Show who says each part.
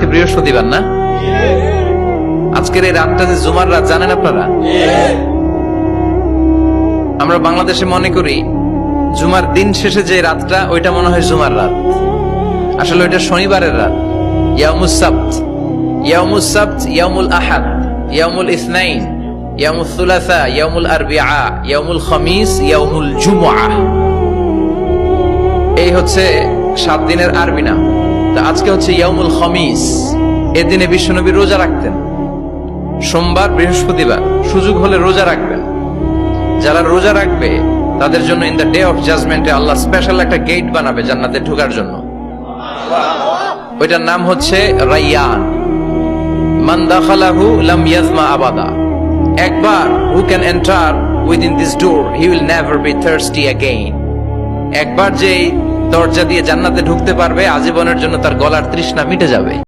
Speaker 1: আজকে বৃহস্পতিবার না? আজকের এই রাতটা যে জুমার রাত জানেন আপনারা? আমরা বাংলাদেশে মনে করি জুমার দিন শেষে যে রাতটা ওইটা মনে হয় জুমার রাত, আসলে ওইটা শনিবারের রাত। ইয়াউমুস সাবত, ইয়াউমুস সাবত, ইয়াউমুল আহাদ, ইয়াউমুল ইসনাইন, ইয়াউমুল সুলাসা, ইয়াউমুল আরবিআ, ইয়াউমুল খামিস, ইয়াউমুল জুমআহ। এই হচ্ছে 7 দিনের আরবি নাম। তা আজকে হচ্ছে ইয়াউমুল খামিস। এই দিনে বিশ্বনবী রোজা রাখতেন, সোমবার বৃহস্পতিবার সুযোগ হলে রোজা রাখবেন। যারা রোজা রাখবে তাদের জন্য ইন দ্য ডে অফ জাজমেন্টে আল্লাহ স্পেশাল একটা গেট বানাবে জান্নাতে ঢোকার জন্য। ওইটার নাম হচ্ছে রাইয়ান। মান দাখালাহু লাম ইয়াজমা আবাদা। একবার who can enter within this door he will never be thirsty again. একবার যে দরজা দিয়ে জান্নাতে ঢুকতে পারবে আজীবনের জন্য তার গলার তৃষ্ণা মিটে যাবে।